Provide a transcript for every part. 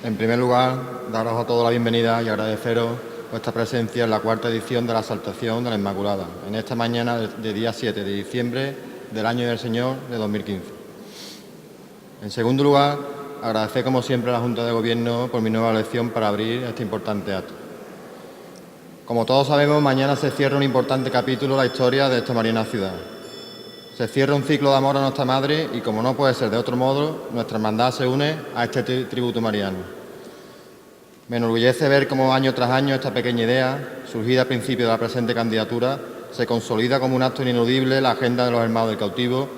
En primer lugar, daros a todos la bienvenida y agradeceros vuestra presencia en la cuarta edición de la Exaltación de la Inmaculada, en esta mañana de día 7 de diciembre del año del Señor de 2015. En segundo lugar, agradecer como siempre a la Junta de Gobierno por mi nueva elección para abrir este importante acto. Como todos sabemos, mañana se cierra un importante capítulo de la historia de esta mariana ciudad. Se cierra un ciclo de amor a nuestra Madre y, como no puede ser de otro modo, nuestra hermandad se une a este tributo mariano. Me enorgullece ver cómo año tras año esta pequeña idea, surgida al principio de la presente candidatura, se consolida como un acto ineludible en la agenda de los hermanos del cautivo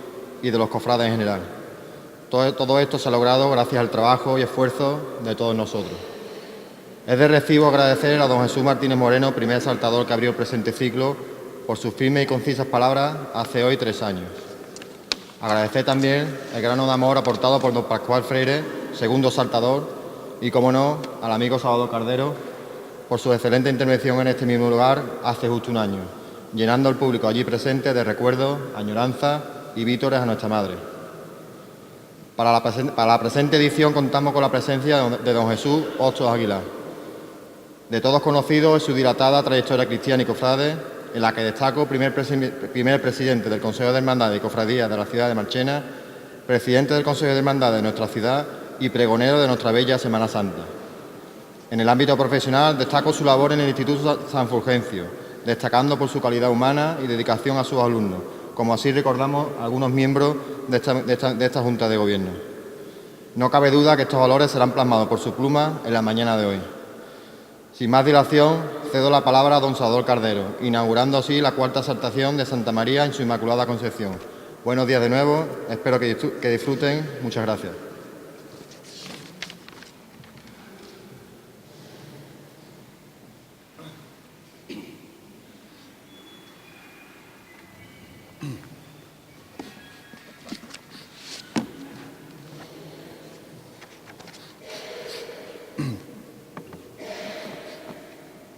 y de los cofrades en general. Todo esto se ha logrado gracias al trabajo y esfuerzo de todos nosotros. Es de recibo agradecer a don Jesús Martínez Moreno, primer saltador que abrió el presente ciclo, por sus firmes y concisas palabras hace hoy 3 años. Agradecer también el grano de amor aportado por don Pascual Freire, segundo saltador, y, como no, al amigo Salvador Cardero, por su excelente intervención en este mismo lugar hace justo un año, llenando al público allí presente de recuerdos, añoranzas y vítores a nuestra Madre. Para la presente edición contamos con la presencia de don Jesús Hostos Aguilar, de todos conocido en su dilatada trayectoria cristiana y cofrade, en la que destaco primer presidente del Consejo de Hermandades y Cofradías de la ciudad de Marchena, presidente del Consejo de Hermandades de nuestra ciudad y pregonero de nuestra bella Semana Santa. En el ámbito profesional destaco su labor en el Instituto San Fulgencio, destacando por su calidad humana y dedicación a sus alumnos, como así recordamos a algunos miembros de esta Junta de Gobierno. No cabe duda que estos valores serán plasmados por su pluma en la mañana de hoy. Sin más dilación, cedo la palabra a don Salvador Cardero, inaugurando así la cuarta exaltación de Santa María en su Inmaculada Concepción. Buenos días de nuevo, espero que disfruten. Muchas gracias.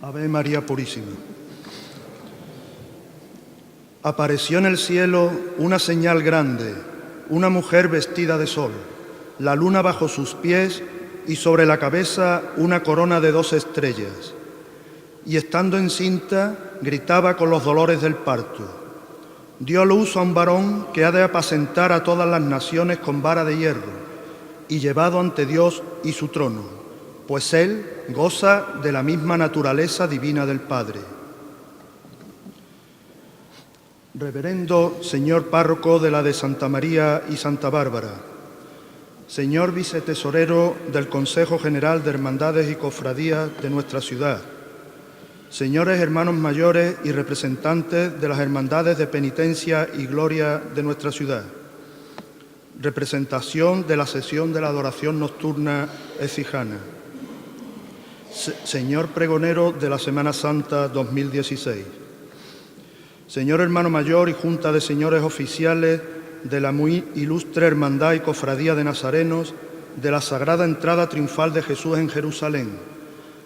Ave María Purísima. Apareció en el cielo una señal grande, una mujer vestida de sol, la luna bajo sus pies y sobre la cabeza una corona de 2 estrellas. Y estando encinta, gritaba con los dolores del parto. Dio luz a un varón que ha de apacentar a todas las naciones con vara de hierro, y llevado ante Dios y su trono, pues él goza de la misma naturaleza divina del Padre. Reverendo señor párroco de la de Santa María y Santa Bárbara, señor vicetesorero del Consejo General de Hermandades y Cofradías de nuestra ciudad, señores hermanos mayores y representantes de las hermandades de penitencia y gloria de nuestra ciudad, representación de la sesión de la adoración nocturna ecijana, señor pregonero de la Semana Santa 2016, señor hermano mayor y junta de señores oficiales de la muy ilustre Hermandad y Cofradía de Nazarenos de la Sagrada Entrada Triunfal de Jesús en Jerusalén,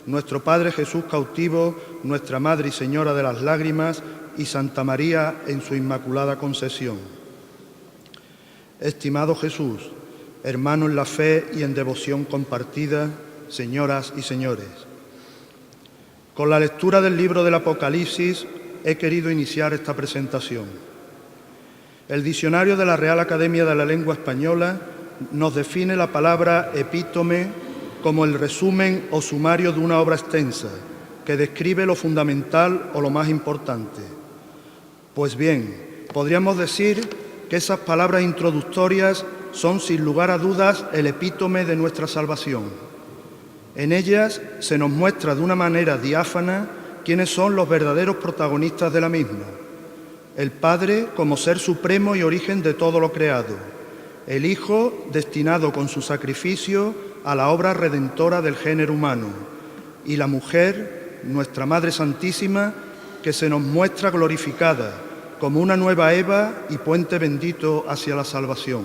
nuestro Padre Jesús cautivo, nuestra Madre y Señora de las Lágrimas y Santa María en su Inmaculada Concepción. Estimado Jesús, hermano en la fe y en devoción compartida, señoras y señores, con la lectura del libro del Apocalipsis he querido iniciar esta presentación. El diccionario de la Real Academia de la Lengua Española nos define la palabra epítome como el resumen o sumario de una obra extensa que describe lo fundamental o lo más importante. Pues bien, podríamos decir que esas palabras introductorias son sin lugar a dudas el epítome de nuestra salvación. En ellas se nos muestra de una manera diáfana quiénes son los verdaderos protagonistas de la misma. El Padre como ser supremo y origen de todo lo creado. El Hijo destinado con su sacrificio a la obra redentora del género humano. Y la mujer, nuestra Madre Santísima, que se nos muestra glorificada como una nueva Eva y puente bendito hacia la salvación.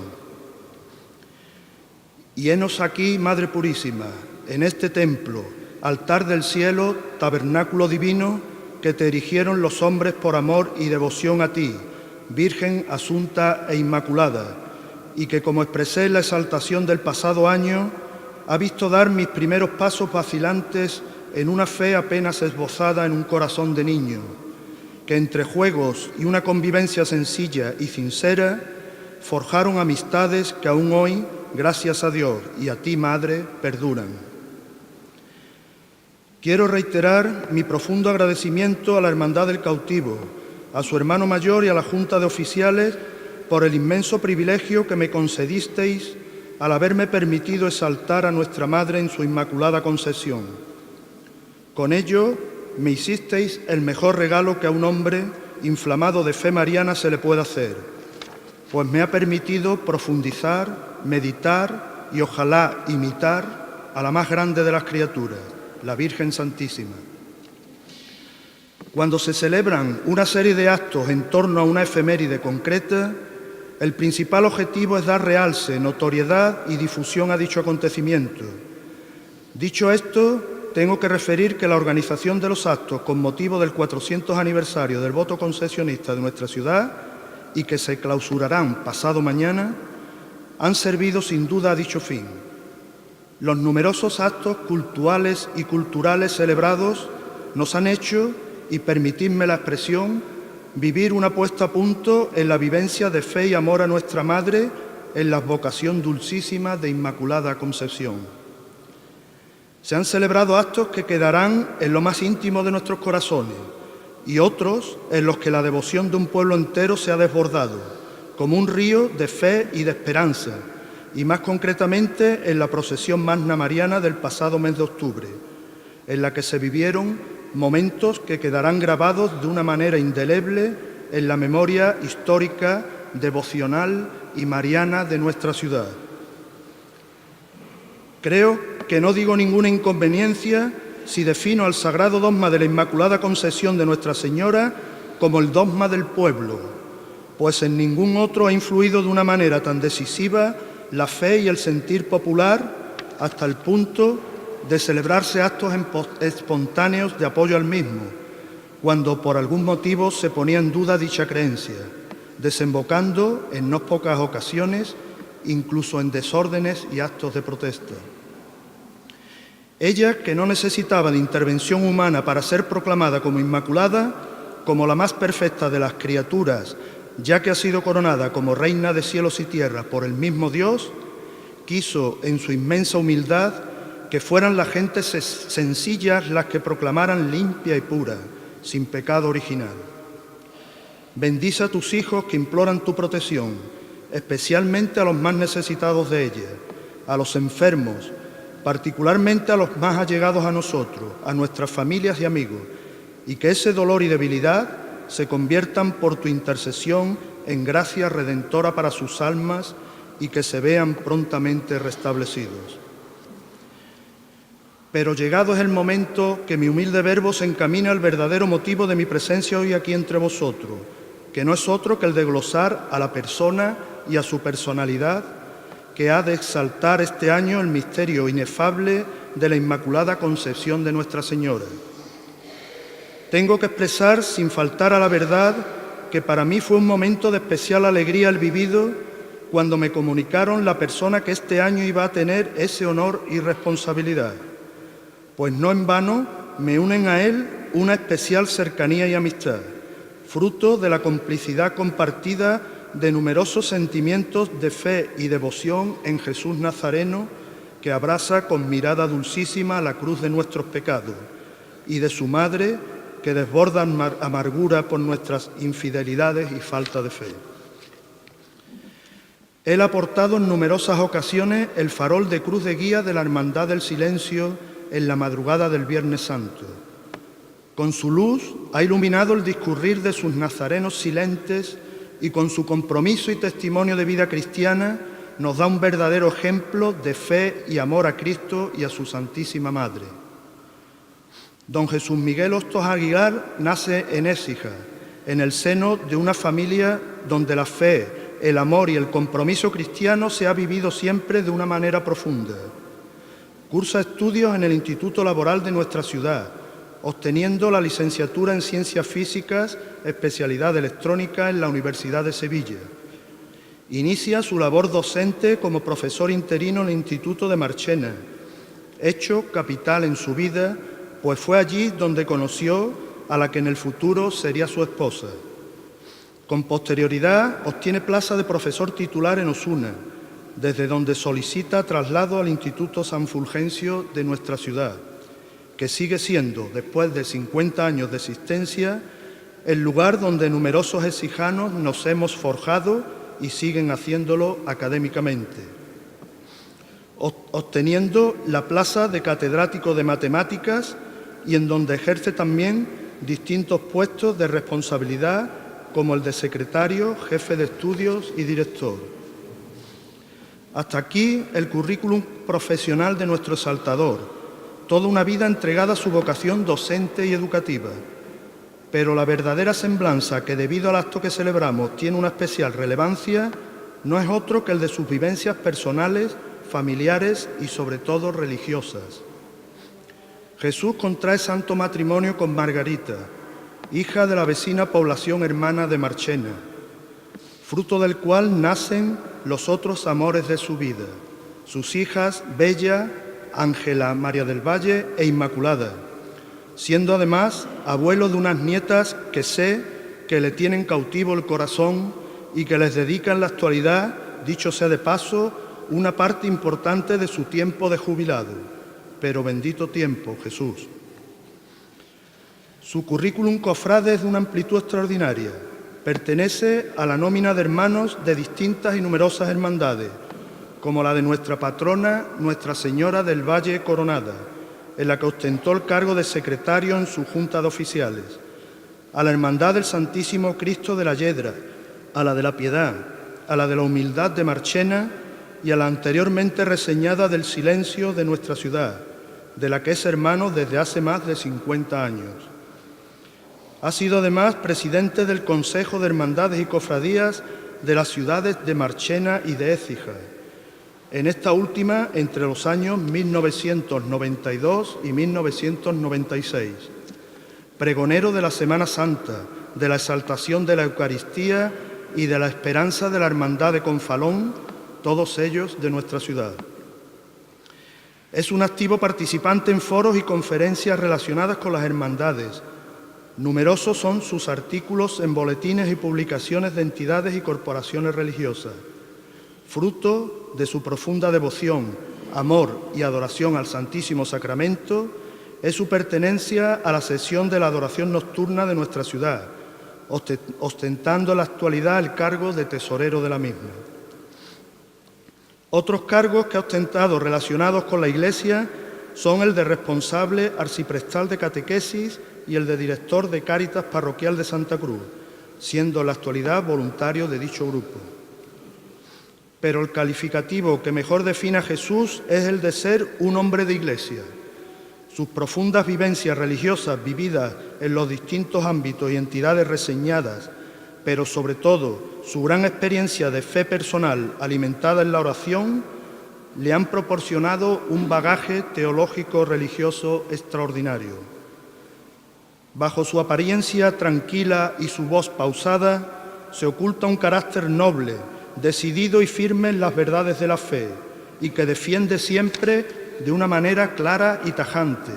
Y henos aquí, Madre Purísima, en este templo, altar del cielo, tabernáculo divino, que te erigieron los hombres por amor y devoción a ti, Virgen asunta e inmaculada, y que, como expresé en la exaltación del pasado año, ha visto dar mis primeros pasos vacilantes en una fe apenas esbozada en un corazón de niño, que entre juegos y una convivencia sencilla y sincera forjaron amistades que aún hoy, gracias a Dios y a ti, Madre, perduran. Quiero reiterar mi profundo agradecimiento a la Hermandad del Cautivo, a su hermano mayor y a la Junta de Oficiales por el inmenso privilegio que me concedisteis al haberme permitido exaltar a nuestra Madre en su Inmaculada Concepción. Con ello me hicisteis el mejor regalo que a un hombre inflamado de fe mariana se le puede hacer, pues me ha permitido profundizar, meditar y ojalá imitar a la más grande de las criaturas, la Virgen Santísima. Cuando se celebran una serie de actos en torno a una efeméride concreta, el principal objetivo es dar realce, notoriedad y difusión a dicho acontecimiento. Dicho esto, tengo que referir que la organización de los actos con motivo del 400 aniversario del voto concesionista de nuestra ciudad y que se clausurarán pasado mañana, han servido sin duda a dicho fin. Los numerosos actos cultuales y culturales celebrados nos han hecho, y permitidme la expresión, vivir una puesta a punto en la vivencia de fe y amor a nuestra Madre en la vocación dulcísima de Inmaculada Concepción. Se han celebrado actos que quedarán en lo más íntimo de nuestros corazones y otros en los que la devoción de un pueblo entero se ha desbordado, como un río de fe y de esperanza, y más concretamente en la procesión magna mariana del pasado mes de octubre, en la que se vivieron momentos que quedarán grabados de una manera indeleble en la memoria histórica, devocional y mariana de nuestra ciudad. Creo que no digo ninguna inconveniencia si defino al sagrado dogma de la Inmaculada Concepción de Nuestra Señora como el dogma del pueblo, pues en ningún otro ha influido de una manera tan decisiva la fe y el sentir popular hasta el punto de celebrarse actos espontáneos de apoyo al mismo, cuando por algún motivo se ponía en duda dicha creencia, desembocando en no pocas ocasiones incluso en desórdenes y actos de protesta. Ella, que no necesitaba de intervención humana para ser proclamada como Inmaculada, como la más perfecta de las criaturas, ya que ha sido coronada como Reina de cielos y tierra por el mismo Dios, quiso en su inmensa humildad que fueran las gentes sencillas las que proclamaran limpia y pura, sin pecado original. Bendice a tus hijos que imploran tu protección, especialmente a los más necesitados de ella, a los enfermos, particularmente a los más allegados a nosotros, a nuestras familias y amigos, y que ese dolor y debilidad se conviertan por tu intercesión en gracia redentora para sus almas y que se vean prontamente restablecidos. Pero llegado es el momento que mi humilde verbo se encamina al verdadero motivo de mi presencia hoy aquí entre vosotros, que no es otro que el de glosar a la persona y a su personalidad, que ha de exaltar este año el misterio inefable de la Inmaculada Concepción de Nuestra Señora. Tengo que expresar, sin faltar a la verdad, que para mí fue un momento de especial alegría el vivido cuando me comunicaron la persona que este año iba a tener ese honor y responsabilidad, pues no en vano me unen a él una especial cercanía y amistad, fruto de la complicidad compartida de numerosos sentimientos de fe y devoción en Jesús Nazareno, que abraza con mirada dulcísima la cruz de nuestros pecados, y de su Madre, que desborda amargura por nuestras infidelidades y falta de fe. Él ha portado en numerosas ocasiones el farol de cruz de guía de la Hermandad del Silencio en la madrugada del Viernes Santo. Con su luz ha iluminado el discurrir de sus nazarenos silentes y con su compromiso y testimonio de vida cristiana nos da un verdadero ejemplo de fe y amor a Cristo y a su Santísima Madre. Don Jesús Miguel Hostos Aguilar nace en Écija, en el seno de una familia donde la fe, el amor y el compromiso cristiano se ha vivido siempre de una manera profunda. Cursa estudios en el Instituto Laboral de nuestra ciudad, obteniendo la licenciatura en Ciencias Físicas, especialidad electrónica en la Universidad de Sevilla. Inicia su labor docente como profesor interino en el Instituto de Marchena hecho capital en su vida, pues fue allí donde conoció a la que en el futuro sería su esposa. Con posterioridad obtiene plaza de profesor titular en Osuna, desde donde solicita traslado al Instituto San Fulgencio de nuestra ciudad, que sigue siendo, después de 50 años de existencia, el lugar donde numerosos exijanos nos hemos forjado y siguen haciéndolo académicamente, obteniendo la plaza de catedrático de matemáticas y en donde ejerce también distintos puestos de responsabilidad como el de secretario, jefe de estudios y director. Hasta aquí el currículum profesional de nuestro exaltador, toda una vida entregada a su vocación docente y educativa. Pero la verdadera semblanza que, debido al acto que celebramos, tiene una especial relevancia, no es otro que el de sus vivencias personales, familiares y sobre todo religiosas. Jesús contrae santo matrimonio con Margarita, hija de la vecina población hermana de Marchena, fruto del cual nacen los otros amores de su vida, sus hijas Bella, Ángela María del Valle e Inmaculada, siendo además abuelo de unas nietas que sé que le tienen cautivo el corazón y que les dedica en la actualidad, dicho sea de paso, una parte importante de su tiempo de jubilado. Pero bendito tiempo, Jesús. Su currículum cofrade es de una amplitud extraordinaria. Pertenece a la nómina de hermanos de distintas y numerosas hermandades, como la de nuestra patrona, Nuestra Señora del Valle Coronada, en la que ostentó el cargo de secretario en su Junta de Oficiales, a la Hermandad del Santísimo Cristo de la Yedra, a la de la Piedad, a la de la Humildad de Marchena y a la anteriormente reseñada del Silencio de nuestra ciudad, de la que es hermano desde hace más de 50 años. Ha sido además presidente del Consejo de Hermandades y Cofradías de las ciudades de Marchena y de Écija, en esta última entre los años 1992 y 1996. Pregonero de la Semana Santa, de la exaltación de la Eucaristía y de la esperanza de la Hermandad de Confalón, todos ellos de nuestra ciudad. Es un activo participante en foros y conferencias relacionadas con las hermandades. Numerosos son sus artículos en boletines y publicaciones de entidades y corporaciones religiosas. Fruto de su profunda devoción, amor y adoración al Santísimo Sacramento, es su pertenencia a la sesión de la adoración nocturna de nuestra ciudad, ostentando en la actualidad el cargo de tesorero de la misma. Otros cargos que ha ostentado relacionados con la Iglesia son el de responsable arciprestal de catequesis y el de director de Cáritas Parroquial de Santa Cruz, siendo en la actualidad voluntario de dicho grupo. Pero el calificativo que mejor define a Jesús es el de ser un hombre de Iglesia. Sus profundas vivencias religiosas vividas en los distintos ámbitos y entidades reseñadas, pero sobre todo su gran experiencia de fe personal alimentada en la oración, le han proporcionado un bagaje teológico religioso extraordinario. Bajo su apariencia tranquila y su voz pausada se oculta un carácter noble, decidido y firme en las verdades de la fe y que defiende siempre de una manera clara y tajante.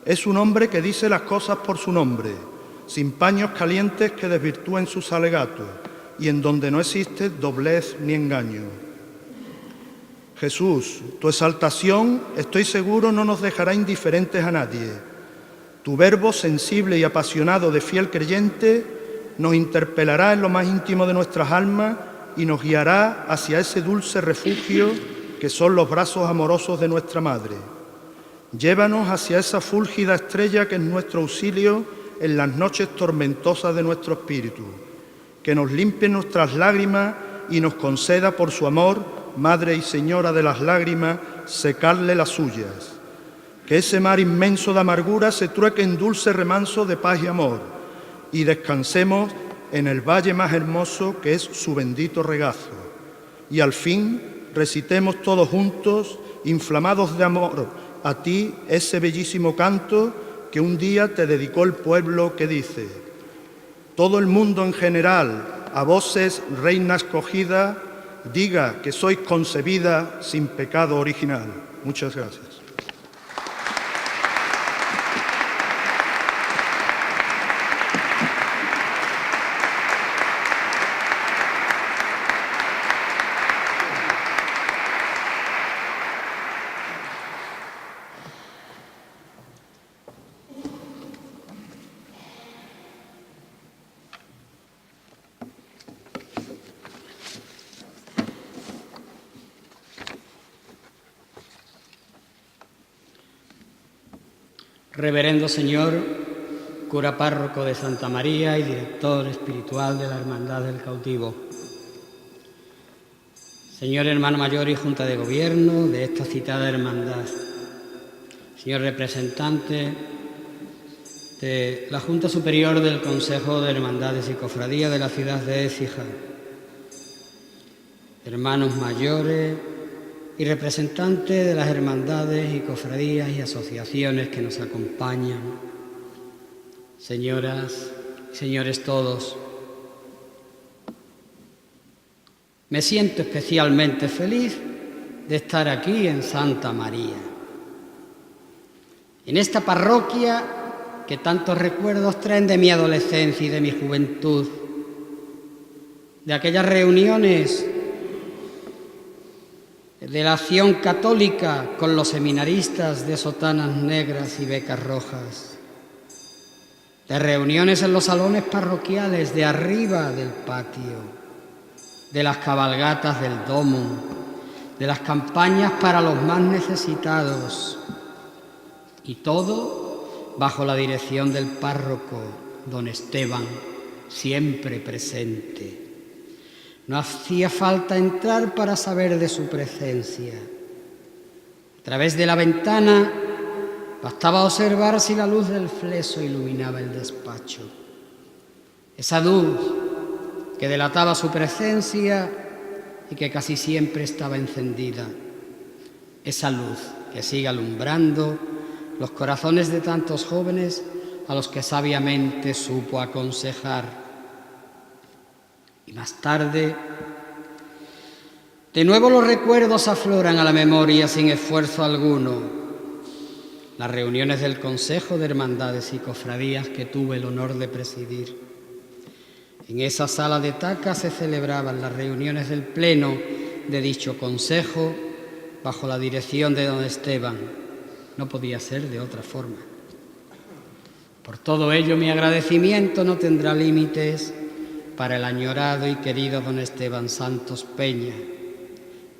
Es un hombre que dice las cosas por su nombre, sin paños calientes que desvirtúen sus alegatos y en donde no existe doblez ni engaño. Jesús, tu exaltación, estoy seguro, no nos dejará indiferentes a nadie. Tu verbo sensible y apasionado de fiel creyente nos interpelará en lo más íntimo de nuestras almas y nos guiará hacia ese dulce refugio que son los brazos amorosos de nuestra Madre. Llévanos hacia esa fúlgida estrella que es nuestro auxilio en las noches tormentosas de nuestro espíritu, que nos limpie nuestras lágrimas y nos conceda por su amor, Madre y Señora de las lágrimas, secarle las suyas. Que ese mar inmenso de amargura se trueque en dulce remanso de paz y amor y descansemos en el valle más hermoso que es su bendito regazo. Y al fin recitemos todos juntos, inflamados de amor, a ti ese bellísimo canto que un día te dedicó el pueblo que dice: todo el mundo en general, a voces, reina escogida, diga que sois concebida sin pecado original. Muchas gracias. Reverendo Señor, cura párroco de Santa María y director espiritual de la Hermandad del Cautivo. Señor hermano mayor y Junta de Gobierno de esta citada hermandad. Señor representante de la Junta Superior del Consejo de Hermandades y Cofradías de la ciudad de Écija. Hermanos mayores y representantes de las hermandades y cofradías y asociaciones que nos acompañan. Señoras y señores todos, me siento especialmente feliz de estar aquí en Santa María, en esta parroquia que tantos recuerdos traen de mi adolescencia y de mi juventud, de aquellas reuniones de la acción católica con los seminaristas de sotanas negras y becas rojas, de reuniones en los salones parroquiales de arriba del patio, de las cabalgatas del domo, de las campañas para los más necesitados, y todo bajo la dirección del párroco, don Esteban, siempre presente. No hacía falta entrar para saber de su presencia. A través de la ventana bastaba observar si la luz del fleso iluminaba el despacho. Esa luz que delataba su presencia y que casi siempre estaba encendida. Esa luz que sigue alumbrando los corazones de tantos jóvenes a los que sabiamente supo aconsejar. Y más tarde, de nuevo los recuerdos afloran a la memoria sin esfuerzo alguno. Las reuniones del Consejo de Hermandades y Cofradías que tuve el honor de presidir. En esa sala de Taca se celebraban las reuniones del Pleno de dicho Consejo bajo la dirección de don Esteban. No podía ser de otra forma. Por todo ello, mi agradecimiento no tendrá límites para el añorado y querido don Esteban Santos Peña.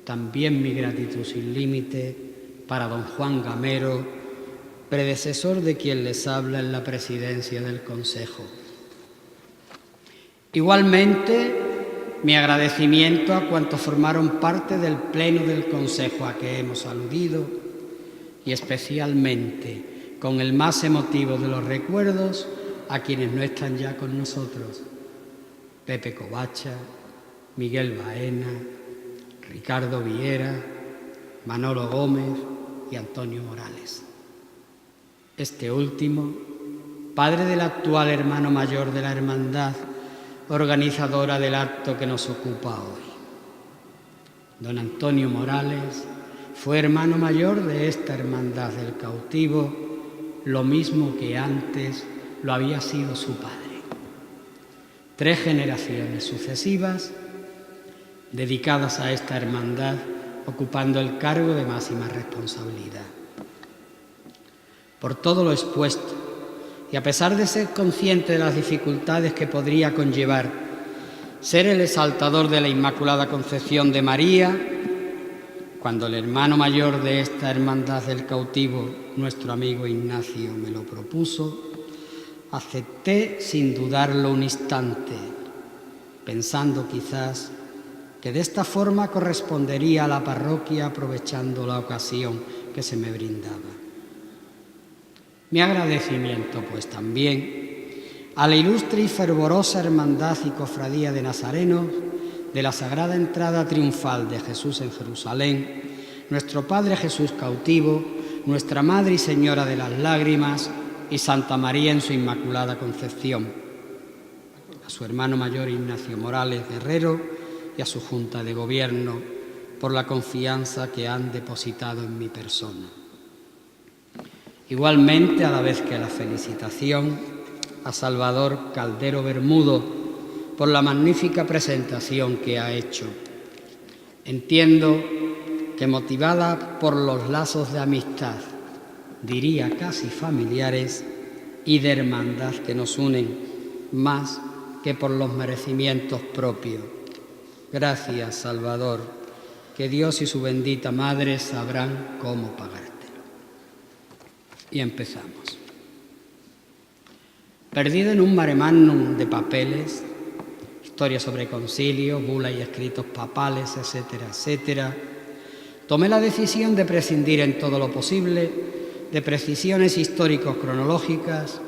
También mi gratitud sin límite para don Juan Gamero, predecesor de quien les habla en la presidencia del Consejo. Igualmente, mi agradecimiento a cuantos formaron parte del Pleno del Consejo a que hemos aludido y especialmente, con el más emotivo de los recuerdos, a quienes no están ya con nosotros. Pepe Covacha, Miguel Baena, Ricardo Viera, Manolo Gómez y Antonio Morales. Este último, padre del actual hermano mayor de la hermandad, organizadora del acto que nos ocupa hoy. Don Antonio Morales fue hermano mayor de esta hermandad del Cautivo, lo mismo que antes lo había sido su padre. 3 generaciones sucesivas dedicadas a esta hermandad, ocupando el cargo de máxima responsabilidad. Por todo lo expuesto, y a pesar de ser consciente de las dificultades que podría conllevar ser el exaltador de la Inmaculada Concepción de María, cuando el hermano mayor de esta hermandad del Cautivo, nuestro amigo Ignacio, me lo propuso, acepté sin dudarlo un instante, pensando quizás que de esta forma correspondería a la parroquia aprovechando la ocasión que se me brindaba. Mi agradecimiento, pues, también a la ilustre y fervorosa Hermandad y Cofradía de Nazarenos de la Sagrada Entrada Triunfal de Jesús en Jerusalén, nuestro Padre Jesús Cautivo, nuestra Madre y Señora de las Lágrimas y Santa María en su Inmaculada Concepción, a su hermano mayor Ignacio Morales Guerrero y a su Junta de Gobierno por la confianza que han depositado en mi persona. Igualmente, a la vez que la felicitación, a Salvador Caldero Bermudo por la magnífica presentación que ha hecho. Entiendo que motivada por los lazos de amistad, diría casi familiares, y de hermandad que nos unen, más que por los merecimientos propios. Gracias, Salvador, que Dios y su bendita Madre sabrán cómo pagártelo. Y empezamos. Perdido en un mare magnum de papeles, historias sobre concilios, bulas y escritos papales, etcétera, etcétera, tomé la decisión de prescindir en todo lo posible de precisiones histórico-cronológicas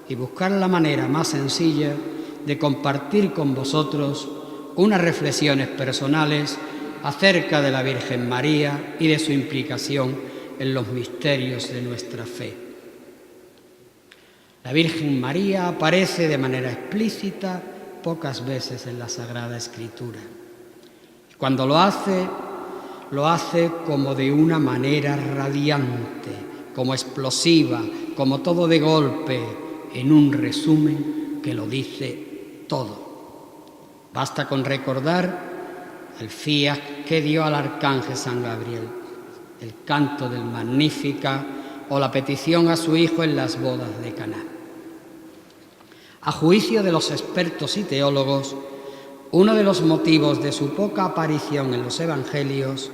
y buscar la manera más sencilla de compartir con vosotros unas reflexiones personales acerca de la Virgen María y de su implicación en los misterios de nuestra fe. La Virgen María aparece de manera explícita pocas veces en la Sagrada Escritura. Cuando lo hace como de una manera radiante, como explosiva, como todo de golpe, en un resumen que lo dice todo. Basta con recordar el fiat que dio al arcángel San Gabriel, el canto del Magníficat o la petición a su hijo en las bodas de Caná. A juicio de los expertos y teólogos, uno de los motivos de su poca aparición en los evangelios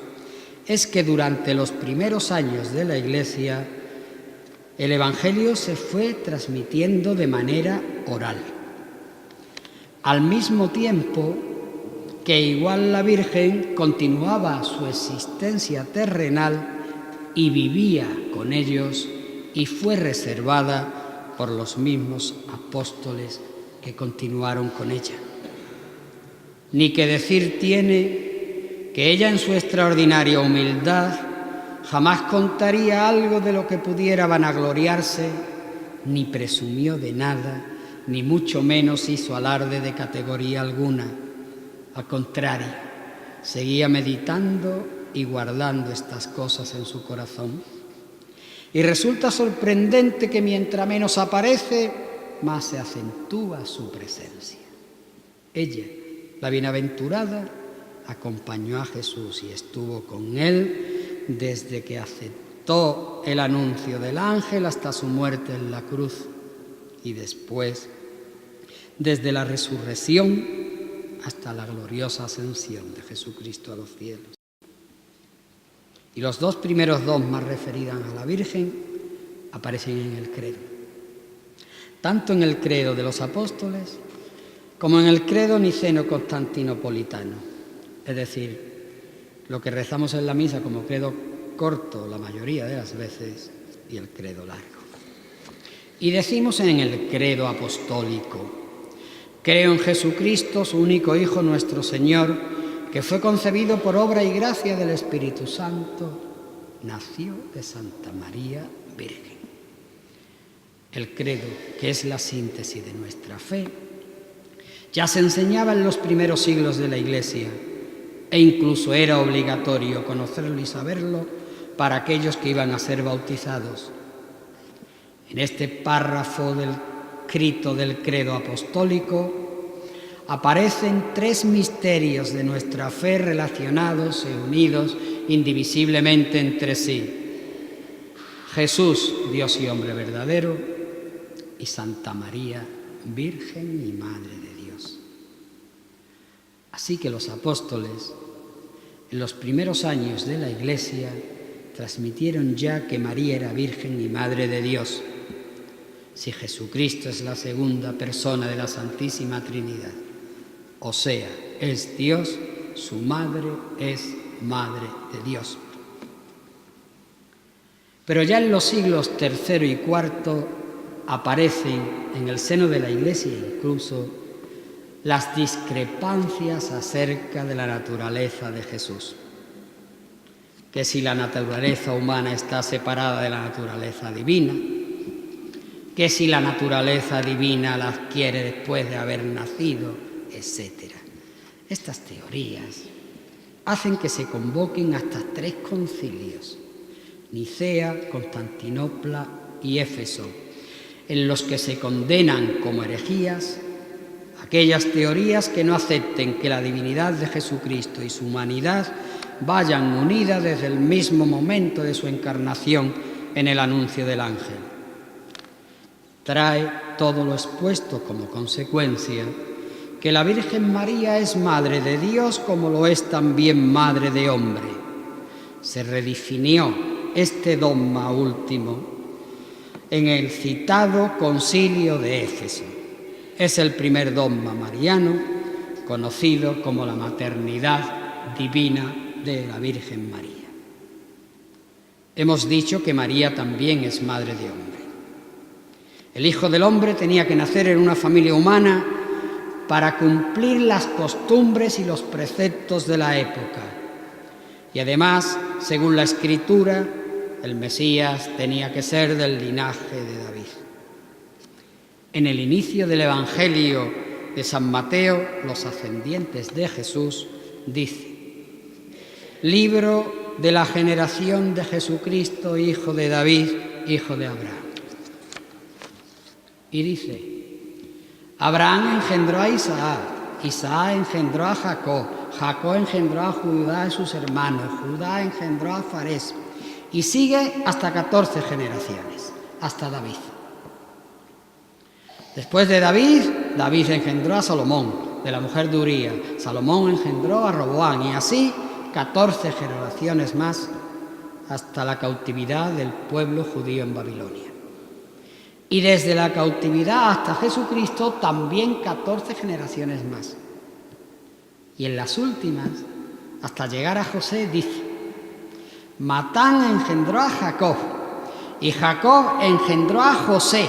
es que durante los primeros años de la Iglesia el evangelio se fue transmitiendo de manera oral. Al mismo tiempo que igual la Virgen continuaba su existencia terrenal y vivía con ellos y fue reservada por los mismos apóstoles que continuaron con ella. Ni que decir tiene que ella en su extraordinaria humildad jamás contaría algo de lo que pudiera vanagloriarse, ni presumió de nada, ni mucho menos hizo alarde de categoría alguna. Al contrario, seguía meditando y guardando estas cosas en su corazón. Y resulta sorprendente que mientras menos aparece, más se acentúa su presencia. Ella, la bienaventurada, acompañó a Jesús y estuvo con él desde que aceptó el anuncio del ángel hasta su muerte en la cruz y después, desde la resurrección hasta la gloriosa ascensión de Jesucristo a los cielos. Y los dos primeros dogmas referidos a la Virgen aparecen en el credo, tanto en el credo de los apóstoles como en el credo niceno-constantinopolitano, es decir, lo que rezamos en la misa como credo corto la mayoría de las veces y el credo largo. Y decimos en el credo apostólico: creo en Jesucristo, su único Hijo, nuestro Señor, que fue concebido por obra y gracia del Espíritu Santo, nació de Santa María Virgen. El credo, que es la síntesis de nuestra fe, ya se enseñaba en los primeros siglos de la Iglesia e incluso era obligatorio conocerlo y saberlo para aquellos que iban a ser bautizados. En este párrafo del escrito del credo apostólico aparecen tres misterios de nuestra fe relacionados y unidos indivisiblemente entre sí: Jesús, Dios y hombre verdadero, y Santa María, Virgen y Madre de Dios. Así que los apóstoles, en los primeros años de la Iglesia, transmitieron ya que María era Virgen y Madre de Dios. Si Jesucristo es la segunda persona de la Santísima Trinidad, o sea, es Dios, su madre es Madre de Dios. Pero ya en los siglos III y IV aparecen en el seno de la Iglesia incluso las discrepancias acerca de la naturaleza de Jesús. Que si la naturaleza humana está separada de la naturaleza divina, que si la naturaleza divina la adquiere después de haber nacido, etc. Estas teorías hacen que se convoquen hasta 3 concilios: Nicea, Constantinopla y Éfeso, en los que se condenan como herejías aquellas teorías que no acepten que la divinidad de Jesucristo y su humanidad vayan unidas desde el mismo momento de su encarnación en el anuncio del ángel. Trae todo lo expuesto como consecuencia que la Virgen María es Madre de Dios como lo es también Madre de hombre. Se redefinió este dogma último en el citado Concilio de Éfeso. Es el primer dogma mariano, conocido como la maternidad divina de la Virgen María. Hemos dicho que María también es madre de hombre. El Hijo del Hombre tenía que nacer en una familia humana para cumplir las costumbres y los preceptos de la época. Y además, según la Escritura, el Mesías tenía que ser del linaje de David. En el inicio del Evangelio de San Mateo, los ascendientes de Jesús, dice: libro de la generación de Jesucristo, hijo de David, hijo de Abraham. Y dice: Abraham engendró a Isaac, Isaac engendró a Jacob, Jacob engendró a Judá y sus hermanos, Judá engendró a Farés, y sigue hasta 14 generaciones, hasta David. Después de David, David engendró a Salomón, de la mujer de Uría, Salomón engendró a Roboam, y así 14 generaciones más hasta la cautividad del pueblo judío en Babilonia. Y desde la cautividad hasta Jesucristo también 14 generaciones más. Y en las últimas, hasta llegar a José, dice: Matán engendró a Jacob, y Jacob engendró a José,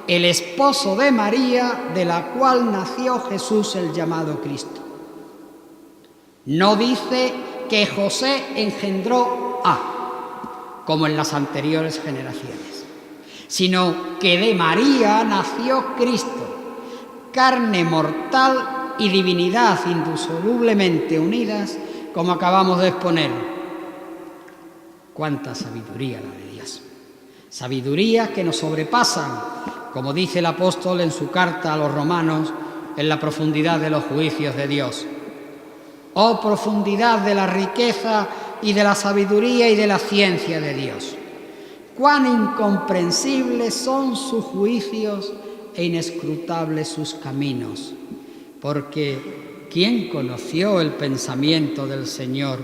el esposo de María, de la cual nació Jesús, el llamado Cristo. No dice que José engendró a, como en las anteriores generaciones, sino que de María nació Cristo, carne mortal y divinidad indisolublemente unidas, como acabamos de exponer. ¡Cuánta sabiduría la de Dios! Sabiduría que nos sobrepasan, como dice el apóstol en su carta a los romanos, en la profundidad de los juicios de Dios. ¡Oh profundidad de la riqueza y de la sabiduría y de la ciencia de Dios! ¡Cuán incomprensibles son sus juicios e inescrutables sus caminos! Porque ¿quién conoció el pensamiento del Señor?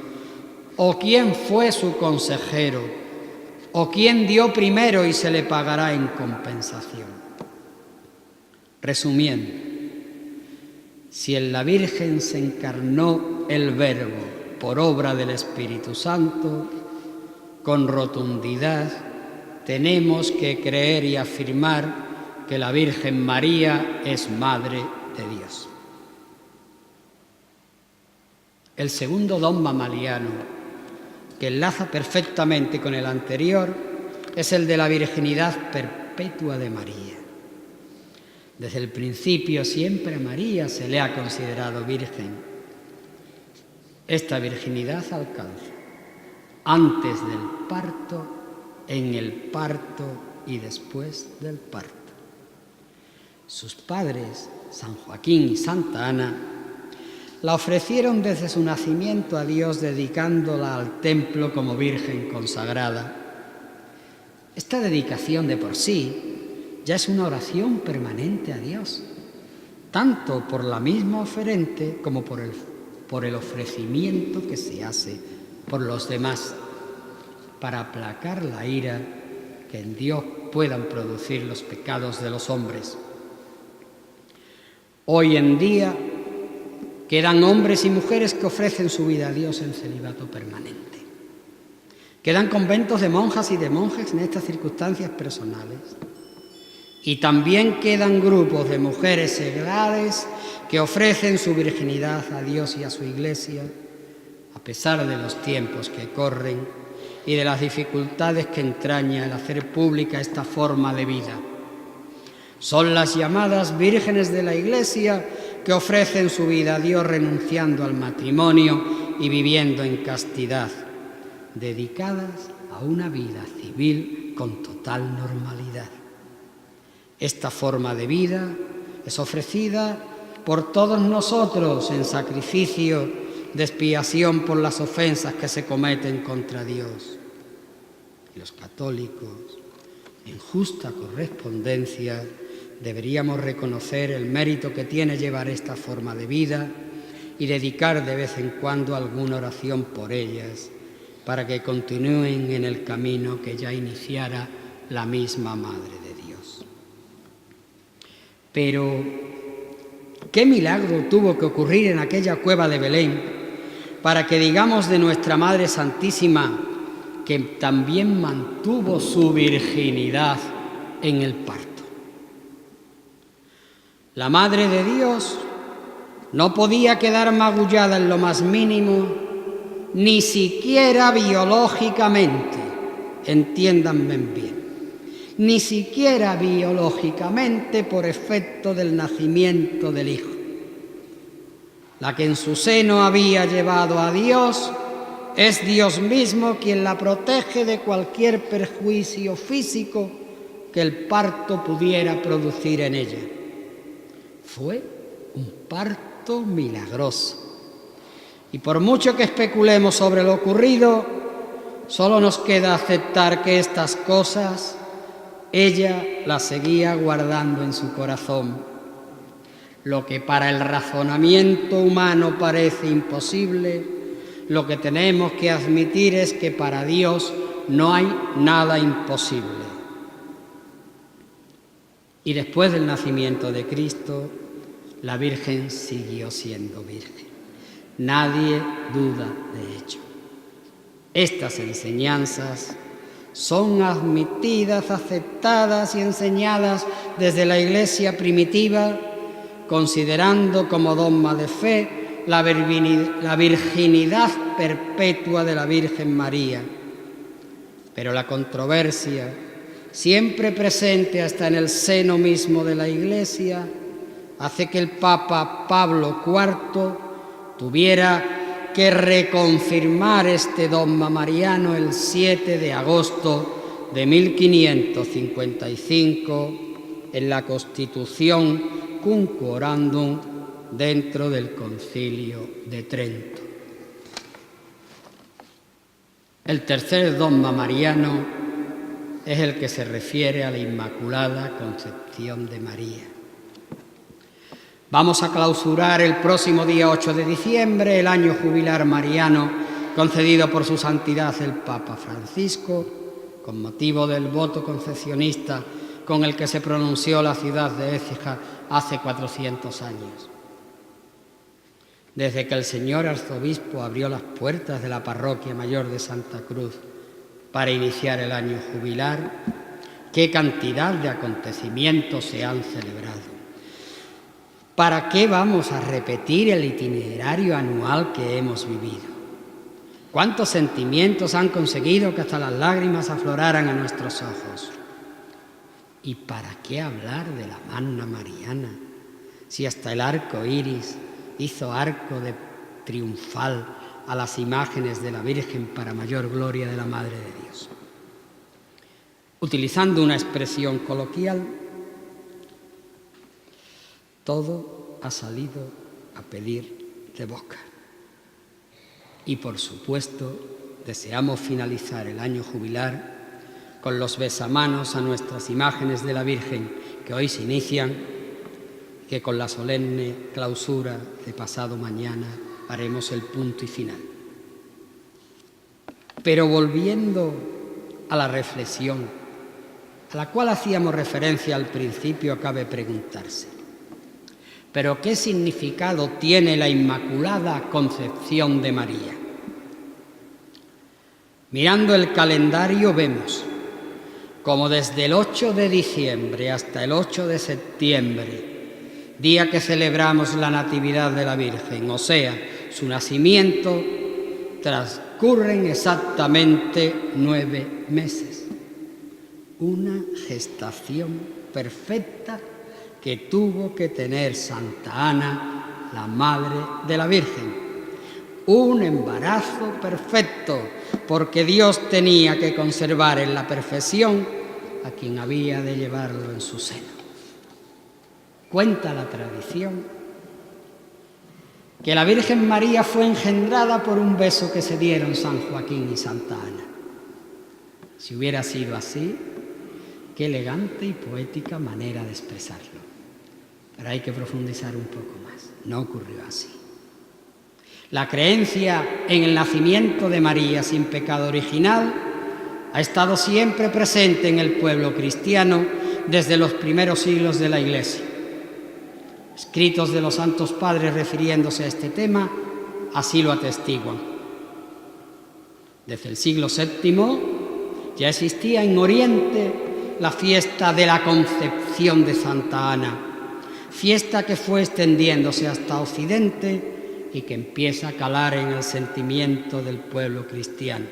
¿O quién fue su consejero? ¿O quién dio primero y se le pagará en compensación? Resumiendo, si en la Virgen se encarnó el Verbo por obra del Espíritu Santo, con rotundidad tenemos que creer y afirmar que la Virgen María es Madre de Dios. El segundo dogma mariano, que enlaza perfectamente con el anterior, es el de la virginidad perpetua de María. Desde el principio siempre a María se le ha considerado virgen. Esta virginidad alcanza antes del parto, en el parto y después del parto. Sus padres, San Joaquín y Santa Ana, la ofrecieron desde su nacimiento a Dios, dedicándola al templo como virgen consagrada. Esta dedicación de por sí ya es una oración permanente a Dios, tanto por la misma oferente como por el ofrecimiento que se hace por los demás, para aplacar la ira que en Dios puedan producir los pecados de los hombres. Hoy en día quedan hombres y mujeres que ofrecen su vida a Dios en celibato permanente. Quedan conventos de monjas y de monjes en estas circunstancias personales. Y también quedan grupos de mujeres seglares que ofrecen su virginidad a Dios y a su Iglesia, a pesar de los tiempos que corren y de las dificultades que entraña el hacer pública esta forma de vida. Son las llamadas vírgenes de la Iglesia que ofrecen su vida a Dios renunciando al matrimonio y viviendo en castidad, dedicadas a una vida civil con total normalidad. Esta forma de vida es ofrecida por todos nosotros en sacrificio de expiación por las ofensas que se cometen contra Dios. Y los católicos, en justa correspondencia, deberíamos reconocer el mérito que tiene llevar esta forma de vida y dedicar de vez en cuando alguna oración por ellas, para que continúen en el camino que ya iniciara la misma Madre de Dios. Pero, ¿qué milagro tuvo que ocurrir en aquella cueva de Belén para que digamos de nuestra Madre Santísima que también mantuvo su virginidad en el parto? La Madre de Dios no podía quedar magullada en lo más mínimo, ni siquiera biológicamente, entiéndanme bien, ni siquiera biológicamente por efecto del nacimiento del Hijo. La que en su seno había llevado a Dios es Dios mismo quien la protege de cualquier perjuicio físico que el parto pudiera producir en ella. Fue un parto milagroso. Y por mucho que especulemos sobre lo ocurrido, solo nos queda aceptar que estas cosas ella las seguía guardando en su corazón. Lo que para el razonamiento humano parece imposible, lo que tenemos que admitir es que para Dios no hay nada imposible. Y después del nacimiento de Cristo, la Virgen siguió siendo virgen. Nadie duda de ello. Estas enseñanzas son admitidas, aceptadas y enseñadas desde la Iglesia primitiva, considerando como dogma de fe la virginidad perpetua de la Virgen María. Pero la controversia, siempre presente hasta en el seno mismo de la Iglesia, hace que el Papa Pablo IV tuviera que reconfirmar este dogma mariano el 7 de agosto de 1555 en la Constitución Cunquorandum dentro del Concilio de Trento. El tercer dogma mariano es el que se refiere a la Inmaculada Concepción de María. Vamos a clausurar el próximo día 8 de diciembre el año jubilar mariano concedido por su santidad el Papa Francisco con motivo del voto concepcionista con el que se pronunció la ciudad de Écija hace 400 años. Desde que el señor arzobispo abrió las puertas de la parroquia mayor de Santa Cruz para iniciar el año jubilar, qué cantidad de acontecimientos se han celebrado. ¿Para qué vamos a repetir el itinerario anual que hemos vivido? ¿Cuántos sentimientos han conseguido que hasta las lágrimas afloraran a nuestros ojos? ¿Y para qué hablar de la Magna Mariana, si hasta el arco iris hizo arco de triunfal a las imágenes de la Virgen para mayor gloria de la Madre de Dios? Utilizando una expresión coloquial, todo ha salido a pedir de boca. Y por supuesto, deseamos finalizar el año jubilar con los besamanos a nuestras imágenes de la Virgen que hoy se inician, que con la solemne clausura de pasado mañana haremos el punto y final. Pero volviendo a la reflexión a la cual hacíamos referencia al principio, cabe preguntarse: ¿pero qué significado tiene la Inmaculada Concepción de María? Mirando el calendario vemos como desde el 8 de diciembre hasta el 8 de septiembre, día que celebramos la Natividad de la Virgen, o sea, su nacimiento, transcurren exactamente 9 meses. Una gestación perfecta que tuvo que tener Santa Ana, la Madre de la Virgen. Un embarazo perfecto, porque Dios tenía que conservar en la perfección a quien había de llevarlo en su seno. Cuenta la tradición que la Virgen María fue engendrada por un beso que se dieron San Joaquín y Santa Ana. Si hubiera sido así, qué elegante y poética manera de expresarlo. Pero hay que profundizar un poco más. No ocurrió así. La creencia en el nacimiento de María sin pecado original ha estado siempre presente en el pueblo cristiano desde los primeros siglos de la Iglesia. Escritos de los santos padres refiriéndose a este tema así lo atestiguan. Desde el siglo VII ya existía en Oriente la fiesta de la Concepción de Santa Ana, fiesta que fue extendiéndose hasta Occidente y que empieza a calar en el sentimiento del pueblo cristiano.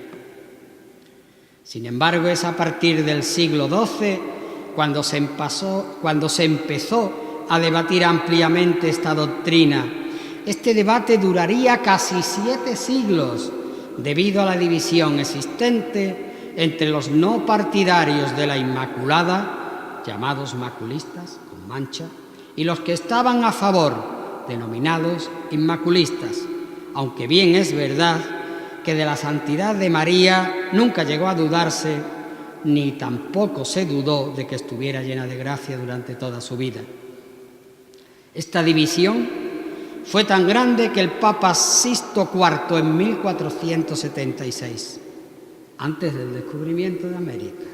Sin embargo, es a partir del siglo XII cuando se empezó a debatir ampliamente esta doctrina. Este debate duraría casi 7 siglos debido a la división existente entre los no partidarios de la Inmaculada, llamados maculistas, con mancha, y los que estaban a favor, denominados inmaculistas, aunque bien es verdad que de la santidad de María nunca llegó a dudarse, ni tampoco se dudó de que estuviera llena de gracia durante toda su vida. Esta división fue tan grande que el Papa Sixto IV en 1476, antes del descubrimiento de América,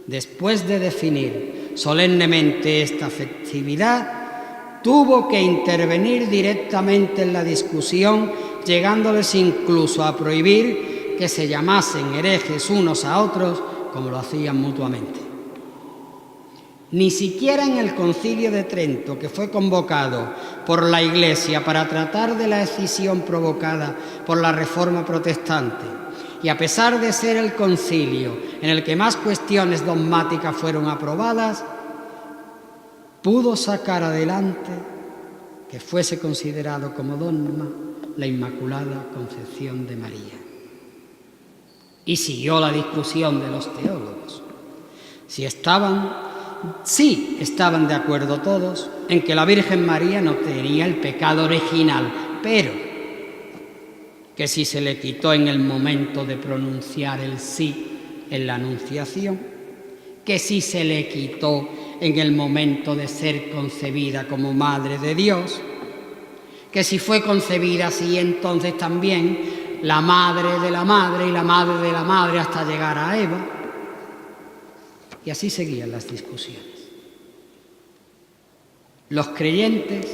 después de definir solemnemente esta festividad, tuvo que intervenir directamente en la discusión, llegándoles incluso a prohibir que se llamasen herejes unos a otros como lo hacían mutuamente. Ni siquiera en el Concilio de Trento, que fue convocado por la Iglesia para tratar de la escisión provocada por la Reforma Protestante, y a pesar de ser el concilio en el que más cuestiones dogmáticas fueron aprobadas, pudo sacar adelante que fuese considerado como dogma la Inmaculada Concepción de María. Y siguió la discusión de los teólogos. Sí estaban de acuerdo todos en que la Virgen María no tenía el pecado original, pero que si se le quitó en el momento de pronunciar el sí en la Anunciación, que si se le quitó en el momento de ser concebida como Madre de Dios, que si fue concebida así, entonces también la madre de la madre y la madre de la madre hasta llegar a Eva. Y así seguían las discusiones. Los creyentes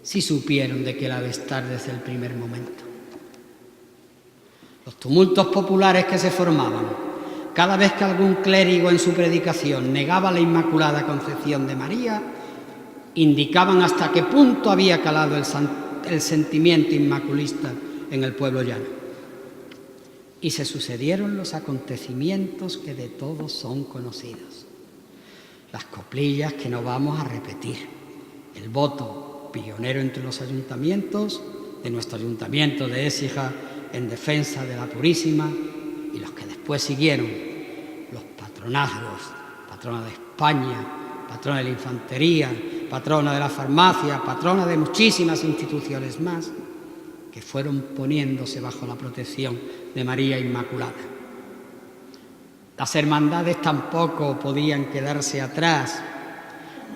sí supieron de qué lado estar desde el primer momento. Los tumultos populares que se formaban cada vez que algún clérigo en su predicación negaba la Inmaculada Concepción de María, indicaban hasta qué punto había calado el sentimiento inmaculista en el pueblo llano. Y se sucedieron los acontecimientos que de todos son conocidos. Las coplillas que no vamos a repetir, el voto pionero entre los ayuntamientos, de nuestro ayuntamiento de Écija en defensa de la Purísima, y los que después siguieron, los patronazgos, patrona de España, patrona de la Infantería, patrona de la farmacia, patrona de muchísimas instituciones más, que fueron poniéndose bajo la protección de María Inmaculada. Las hermandades tampoco podían quedarse atrás,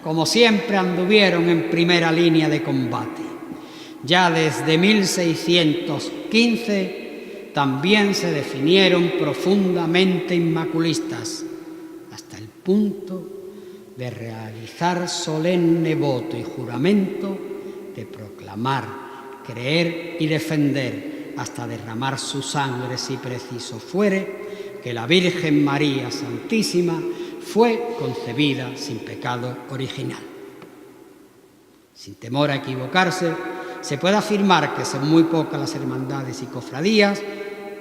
como siempre anduvieron en primera línea de combate. Ya desde 1615 también se definieron profundamente inmaculistas, hasta el punto de realizar solemne voto y juramento de proclamar, creer y defender, hasta derramar su sangre si preciso fuere, que la Virgen María Santísima fue concebida sin pecado original. Sin temor a equivocarse, se puede afirmar que son muy pocas las hermandades y cofradías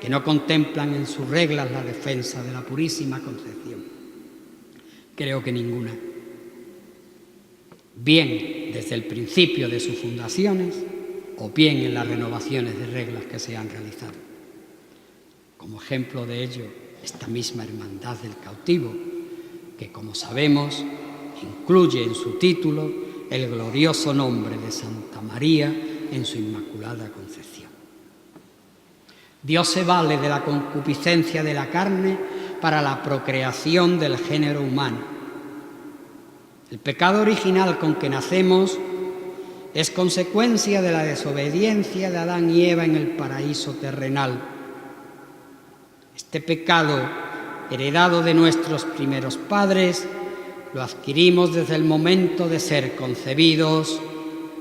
que no contemplan en sus reglas la defensa de la Purísima Concepción. Creo que ninguna. Bien desde el principio de sus fundaciones o bien en las renovaciones de reglas que se han realizado. Como ejemplo de ello, esta misma Hermandad del Cautivo, que como sabemos incluye en su título el glorioso nombre de Santa María en su Inmaculada Concepción. Dios se vale de la concupiscencia de la carne para la procreación del género humano. El pecado original con que nacemos es consecuencia de la desobediencia de Adán y Eva en el paraíso terrenal. Este pecado, heredado de nuestros primeros padres, lo adquirimos desde el momento de ser concebidos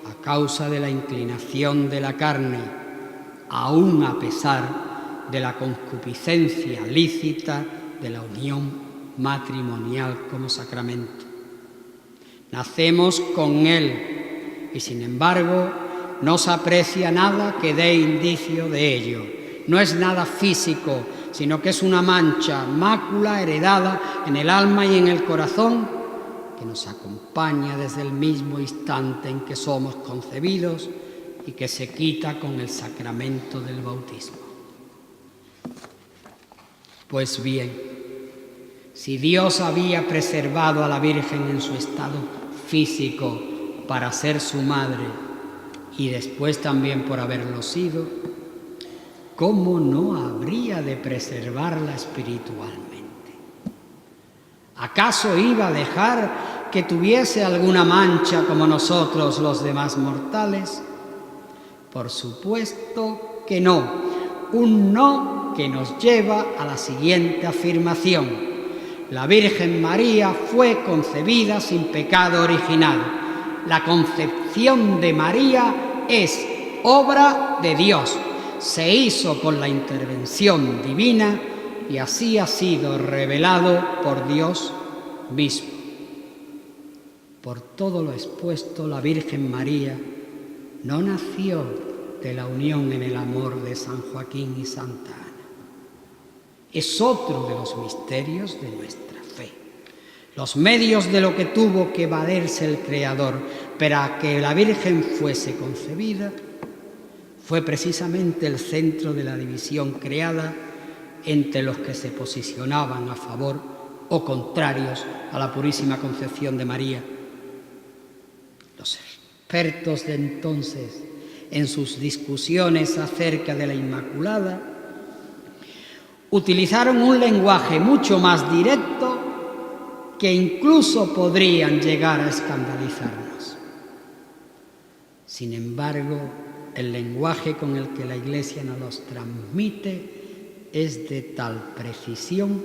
a causa de la inclinación de la carne, aun a pesar de la concupiscencia lícita de la unión matrimonial como sacramento. Nacemos con él y, sin embargo, no se aprecia nada que dé indicio de ello. No es nada físico, sino que es una mancha, mácula heredada en el alma y en el corazón, que nos acompaña desde el mismo instante en que somos concebidos y que se quita con el sacramento del bautismo. Pues bien, si Dios había preservado a la Virgen en su estado físico para ser su madre y después también por haberlo sido, ¿cómo no habría de preservarla espiritualmente? ¿Acaso iba a dejar que tuviese alguna mancha como nosotros los demás mortales? Por supuesto que no. Un no que nos lleva a la siguiente afirmación. La Virgen María fue concebida sin pecado original. La concepción de María es obra de Dios. Se hizo con la intervención divina y así ha sido revelado por Dios mismo. Por todo lo expuesto, la Virgen María no nació de la unión en el amor de San Joaquín y Santa Ana. Es otro de los misterios de nuestra fe. Los medios de lo que tuvo que valerse el Creador para que la Virgen fuese concebida fue precisamente el centro de la división creada entre los que se posicionaban a favor o contrarios a la purísima concepción de María. Los expertos de entonces, en sus discusiones acerca de la Inmaculada, utilizaron un lenguaje mucho más directo que incluso podrían llegar a escandalizarnos. Sin embargo, el lenguaje con el que la Iglesia nos los transmite es de tal precisión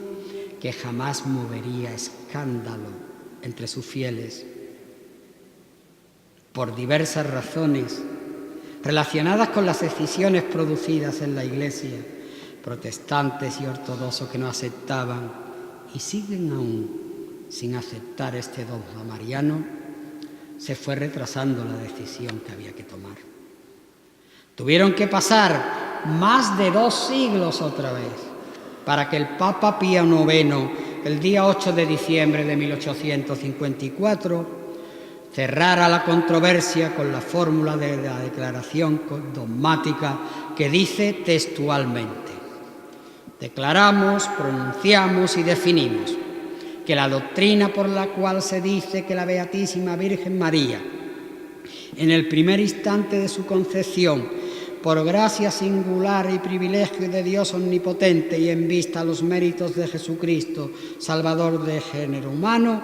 que jamás movería escándalo entre sus fieles. Por diversas razones relacionadas con las escisiones producidas en la Iglesia, protestantes y ortodoxos que no aceptaban y siguen aún sin aceptar este dogma mariano, se fue retrasando la decisión que había que tomar. Tuvieron que pasar más de 2 siglos otra vez para que el Papa Pío IX, el día 8 de diciembre de 1854, cerrara la controversia con la fórmula de la declaración dogmática que dice textualmente: declaramos, pronunciamos y definimos que la doctrina por la cual se dice que la Beatísima Virgen María, en el primer instante de su concepción, por gracia singular y privilegio de Dios omnipotente y en vista a los méritos de Jesucristo, Salvador del género humano,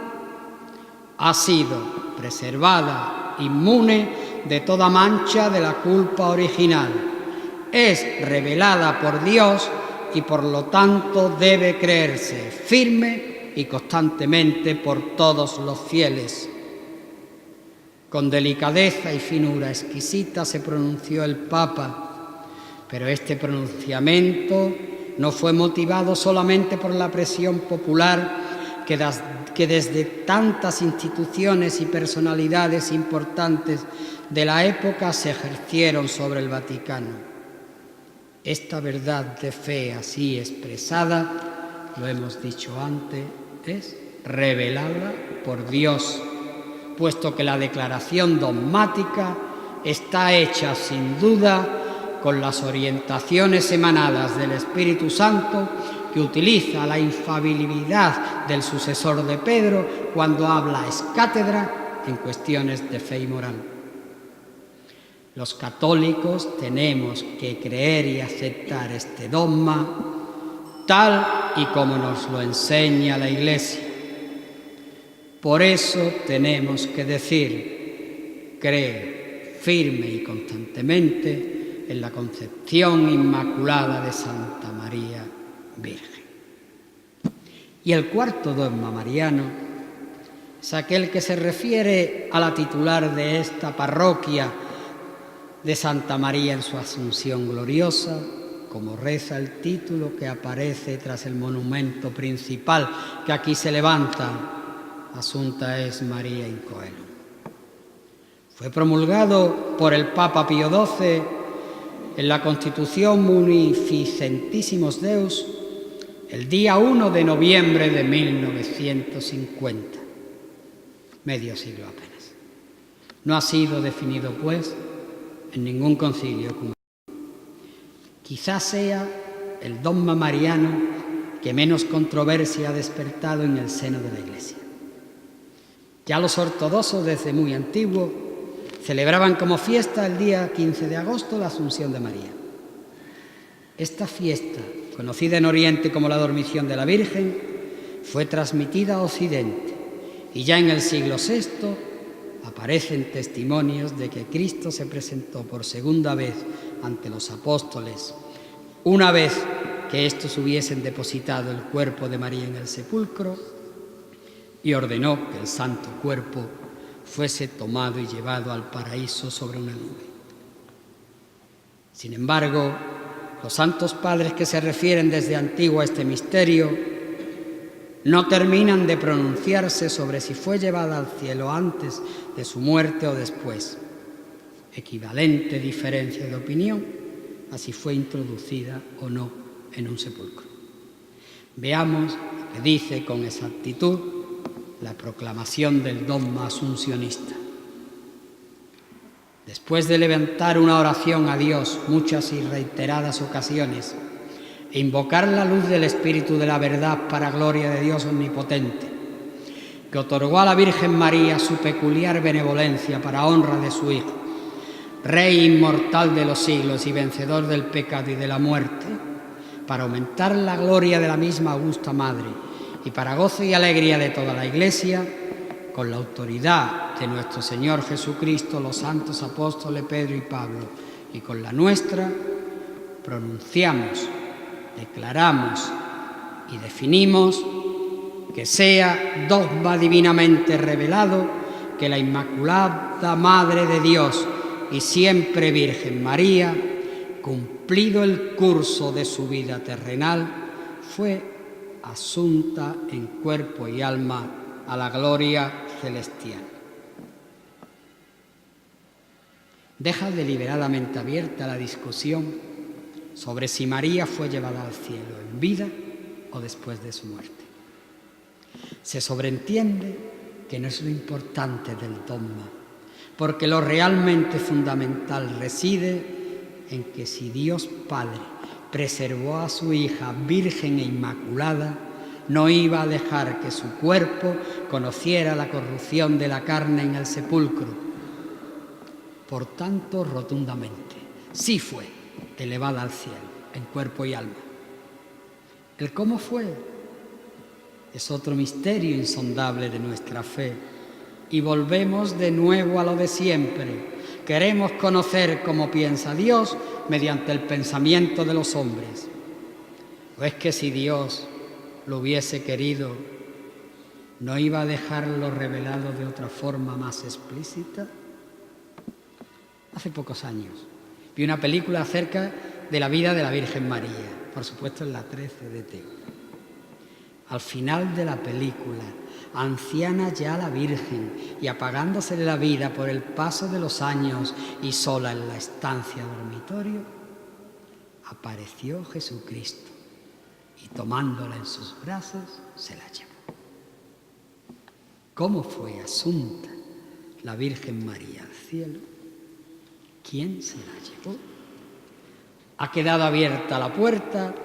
ha sido preservada, inmune de toda mancha de la culpa original. Es revelada por Dios y por lo tanto debe creerse firme y constantemente por todos los fieles. Con delicadeza y finura exquisita se pronunció el Papa, pero este pronunciamiento no fue motivado solamente por la presión popular que desde tantas instituciones y personalidades importantes de la época se ejercieron sobre el Vaticano. Esta verdad de fe así expresada, lo hemos dicho antes, es revelada por Dios, puesto que la declaración dogmática está hecha sin duda con las orientaciones emanadas del Espíritu Santo, que utiliza la infalibilidad del sucesor de Pedro cuando habla ex cátedra en cuestiones de fe y moral. Los católicos tenemos que creer y aceptar este dogma tal y como nos lo enseña la Iglesia. Por eso tenemos que decir: creo firme y constantemente en la concepción inmaculada de Santa María Virgen. Y el cuarto dogma mariano es aquel que se refiere a la titular de esta parroquia de Santa María en su Asunción gloriosa, como reza el título que aparece tras el monumento principal que aquí se levanta: Asunta es María in Coelum. Fue promulgado por el Papa Pío XII en la Constitución Munificentissimus Deus el día 1 de noviembre de 1950, medio siglo apenas. No ha sido definido, pues, en ningún concilio ecuménico. Quizás sea el dogma mariano que menos controversia ha despertado en el seno de la Iglesia. Ya los ortodoxos, desde muy antiguo, celebraban como fiesta el día 15 de agosto la Asunción de María. Esta fiesta, conocida en Oriente como la Dormición de la Virgen, fue transmitida a Occidente y ya en el siglo VI aparecen testimonios de que Cristo se presentó por segunda vez ante los apóstoles, una vez que éstos hubiesen depositado el cuerpo de María en el sepulcro, y ordenó que el santo cuerpo fuese tomado y llevado al paraíso sobre una nube. Sin embargo, los santos padres que se refieren desde antiguo a este misterio no terminan de pronunciarse sobre si fue llevada al cielo antes de su muerte o después. Equivalente diferencia de opinión a si fue introducida o no en un sepulcro. Veamos lo que dice con exactitud la proclamación del dogma asuncionista. Después de levantar una oración a Dios muchas y reiteradas ocasiones e invocar la luz del Espíritu de la verdad para gloria de Dios omnipotente, que otorgó a la Virgen María su peculiar benevolencia para honra de su Hijo, Rey inmortal de los siglos y vencedor del pecado y de la muerte, para aumentar la gloria de la misma augusta Madre y para gozo y alegría de toda la Iglesia, con la autoridad de nuestro Señor Jesucristo, los santos apóstoles Pedro y Pablo, y con la nuestra, pronunciamos, declaramos y definimos que sea dogma divinamente revelado que la Inmaculada Madre de Dios y siempre Virgen María, cumplido el curso de su vida terrenal, fue asunta en cuerpo y alma a la gloria celestial. Deja deliberadamente abierta la discusión sobre si María fue llevada al cielo en vida o después de su muerte. Se sobreentiende que no es lo importante del dogma, porque lo realmente fundamental reside en que si Dios Padre preservó a su hija virgen e inmaculada, no iba a dejar que su cuerpo conociera la corrupción de la carne en el sepulcro. Por tanto, rotundamente, sí fue elevada al cielo, en cuerpo y alma. El cómo fue es otro misterio insondable de nuestra fe. Y volvemos de nuevo a lo de siempre. Queremos conocer cómo piensa Dios mediante el pensamiento de los hombres. ¿O es que si Dios lo hubiese querido, no iba a dejarlo revelado de otra forma más explícita? Hace pocos años vi una película acerca de la vida de la Virgen María, por supuesto en la 13 de Teo. Al final de la película, anciana ya la Virgen y apagándosele la vida por el paso de los años y sola en la estancia dormitorio, apareció Jesucristo y tomándola en sus brazos se la llevó. ¿Cómo fue asunta la Virgen María al cielo? ¿Quién se la llevó? Ha quedado abierta la puerta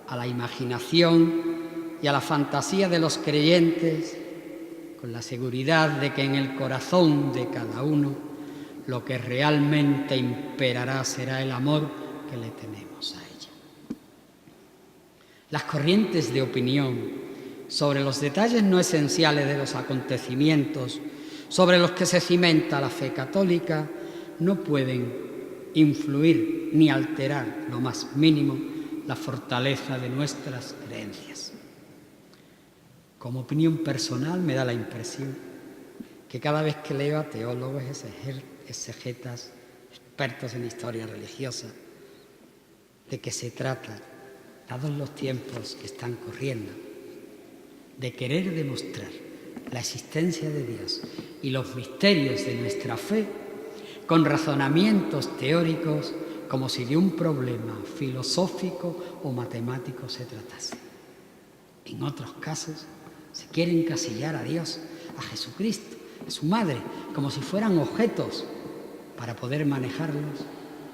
a la imaginación y a la fantasía de los creyentes, con la seguridad de que en el corazón de cada uno lo que realmente imperará será el amor que le tenemos a ella. Las corrientes de opinión sobre los detalles no esenciales de los acontecimientos sobre los que se cimenta la fe católica no pueden influir ni alterar lo más mínimo la fortaleza de nuestras creencias. Como opinión personal me da la impresión que cada vez que leo a teólogos, exegetas, expertos en historia religiosa, de que se trata, dados los tiempos que están corriendo, de querer demostrar la existencia de Dios y los misterios de nuestra fe con razonamientos teóricos como si de un problema filosófico o matemático se tratase. En otros casos se quiere encasillar a Dios, a Jesucristo, a su madre, como si fueran objetos para poder manejarlos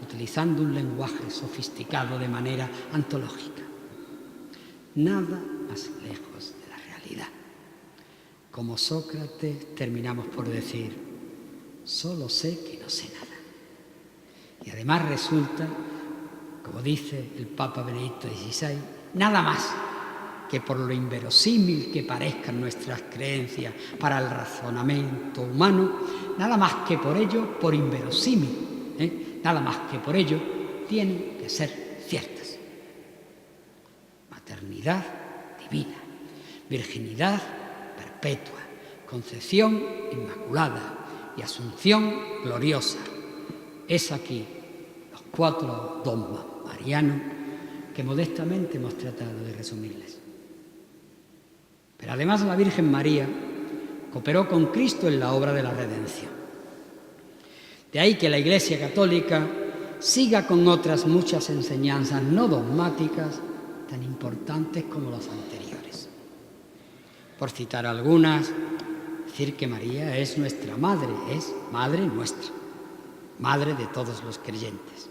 utilizando un lenguaje sofisticado de manera antológica. Nada más lejos de la realidad. Como Sócrates terminamos por decir, solo sé que no sé nada. Y además resulta, como dice el Papa Benedicto XVI, nada más que por lo inverosímil que parezcan nuestras creencias para el razonamiento humano, nada más que por ello, por inverosímil, nada más que por ello, tienen que ser ciertas. Maternidad divina, virginidad perpetua, concepción inmaculada y asunción gloriosa. Es aquí los 4 dogmas marianos que modestamente hemos tratado de resumirles. Pero además la Virgen María cooperó con Cristo en la obra de la redención. De ahí que la Iglesia Católica siga con otras muchas enseñanzas no dogmáticas tan importantes como las anteriores. Por citar algunas, decir que María es nuestra madre, es madre nuestra, madre de todos los creyentes.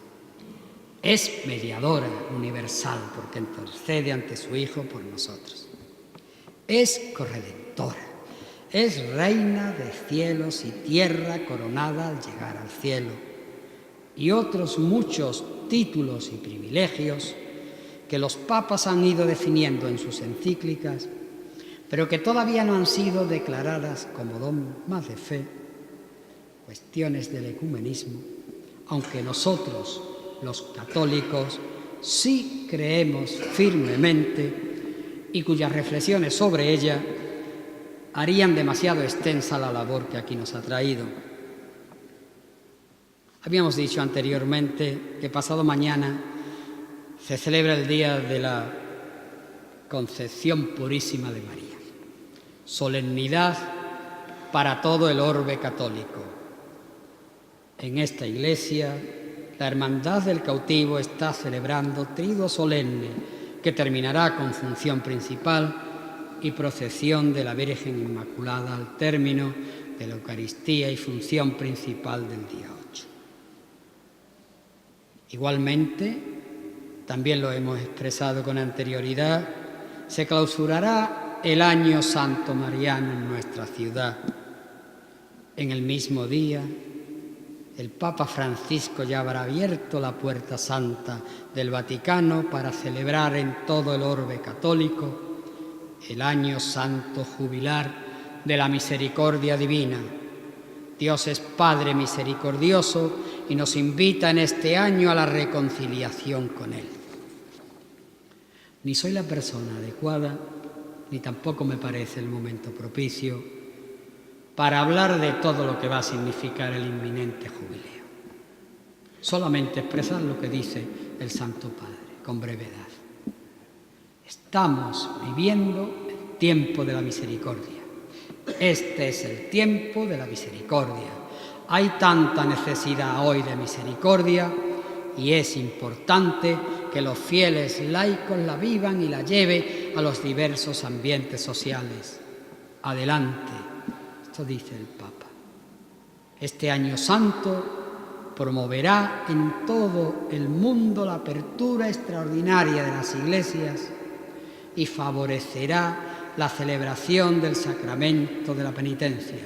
Es mediadora universal porque intercede ante su Hijo por nosotros. Es corredentora, es reina de cielos y tierra coronada al llegar al cielo, y otros muchos títulos y privilegios que los papas han ido definiendo en sus encíclicas, pero que todavía no han sido declaradas como dogmas de fe, cuestiones del ecumenismo, aunque nosotros, los católicos, sí creemos firmemente y cuyas reflexiones sobre ella harían demasiado extensa la labor que aquí nos ha traído. Habíamos dicho anteriormente que pasado mañana se celebra el Día de la Concepción Purísima de María, solemnidad para todo el orbe católico. En esta iglesia, la Hermandad del Cautivo está celebrando triduo solemne que terminará con función principal y procesión de la Virgen Inmaculada al término de la Eucaristía y función principal del día 8. Igualmente, también lo hemos expresado con anterioridad, se clausurará el Año Santo Mariano en nuestra ciudad. En el mismo día, el Papa Francisco ya habrá abierto la puerta santa del Vaticano para celebrar en todo el orbe católico el Año Santo Jubilar de la Misericordia Divina. Dios es Padre misericordioso y nos invita en este año a la reconciliación con Él. Ni soy la persona adecuada, ni tampoco me parece el momento propicio para hablar de todo lo que va a significar el inminente jubileo. Solamente expresar lo que dice el Santo Padre, con brevedad. Estamos viviendo el tiempo de la misericordia. Este es el tiempo de la misericordia. Hay tanta necesidad hoy de misericordia y es importante que los fieles laicos la vivan y la lleven a los diversos ambientes sociales. Adelante. Esto dice el Papa. Este año santo promoverá en todo el mundo la apertura extraordinaria de las iglesias y favorecerá la celebración del sacramento de la penitencia.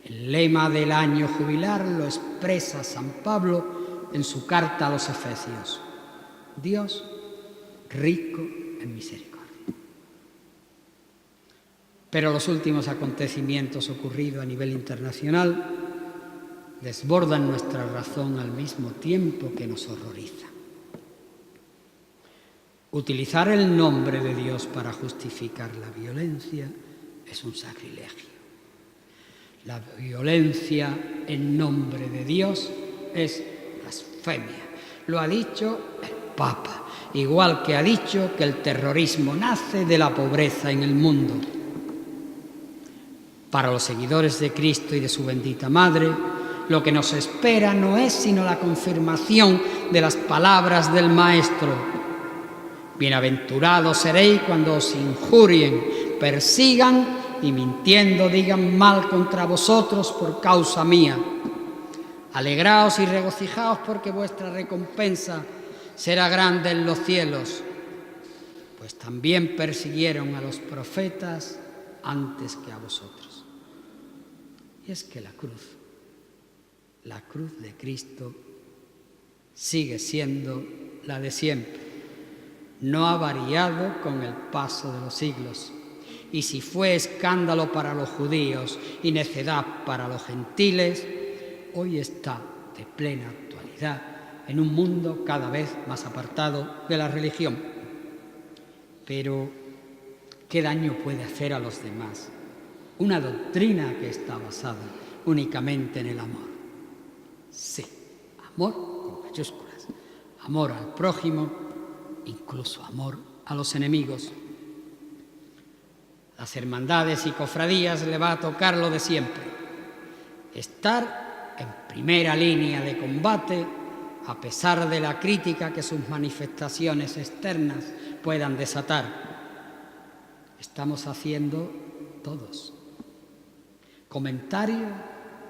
El lema del año jubilar lo expresa San Pablo en su carta a los Efesios: Dios rico en misericordia. Pero los últimos acontecimientos ocurridos a nivel internacional desbordan nuestra razón al mismo tiempo que nos horroriza. Utilizar el nombre de Dios para justificar la violencia es un sacrilegio. La violencia en nombre de Dios es blasfemia. Lo ha dicho el Papa, igual que ha dicho que el terrorismo nace de la pobreza en el mundo. Para los seguidores de Cristo y de su bendita Madre, lo que nos espera no es sino la confirmación de las palabras del Maestro. Bienaventurados seréis cuando os injurien, persigan y mintiendo digan mal contra vosotros por causa mía. Alegraos y regocijaos porque vuestra recompensa será grande en los cielos, pues también persiguieron a los profetas antes que a vosotros. Y es que la cruz de Cristo sigue siendo la de siempre. No ha variado con el paso de los siglos. Y si fue escándalo para los judíos y necedad para los gentiles, hoy está de plena actualidad en un mundo cada vez más apartado de la religión. Pero, ¿qué daño puede hacer a los demás una doctrina que está basada únicamente en el amor? Sí, amor con mayúsculas, amor al prójimo, incluso amor a los enemigos. Las hermandades y cofradías le va a tocar lo de siempre, estar en primera línea de combate a pesar de la crítica que sus manifestaciones externas puedan desatar. Estamos haciendo todos comentario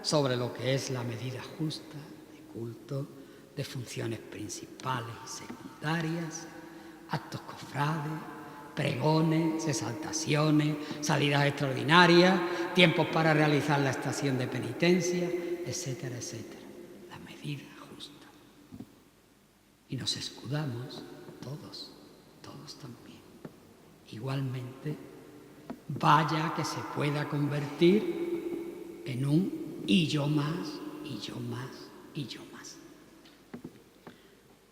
sobre lo que es la medida justa de culto, de funciones principales y secundarias, actos cofrades, pregones, exaltaciones, salidas extraordinarias, tiempos para realizar la estación de penitencia, etcétera, etcétera. La medida justa. Y nos escudamos todos también. Igualmente, vaya que se pueda convertir en un y yo más, y yo más, y yo más.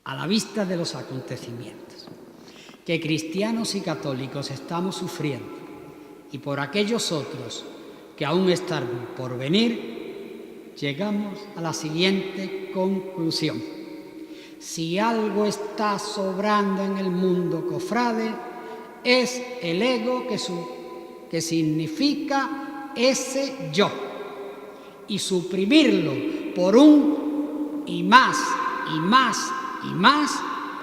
A la vista de los acontecimientos que cristianos y católicos estamos sufriendo y por aquellos otros que aún están por venir, llegamos a la siguiente conclusión. Si algo está sobrando en el mundo cofrade, es el ego que significa ese yo, y suprimirlo por un y más, y más, y más,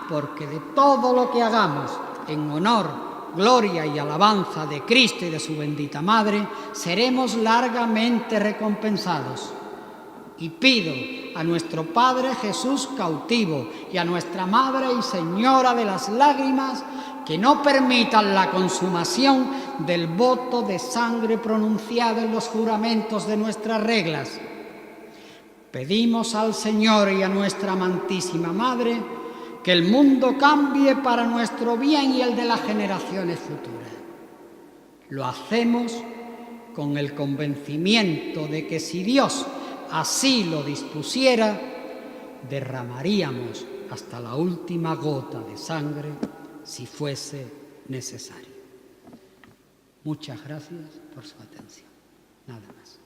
porque de todo lo que hagamos en honor, gloria y alabanza de Cristo y de su bendita Madre, seremos largamente recompensados. Y pido a nuestro Padre Jesús cautivo y a nuestra Madre y Señora de las Lágrimas que no permitan la consumación del voto de sangre pronunciado en los juramentos de nuestras reglas. Pedimos al Señor y a nuestra amantísima Madre que el mundo cambie para nuestro bien y el de las generaciones futuras. Lo hacemos con el convencimiento de que si Dios así lo dispusiera, derramaríamos hasta la última gota de sangre si fuese necesario. Muchas gracias por su atención. Nada más.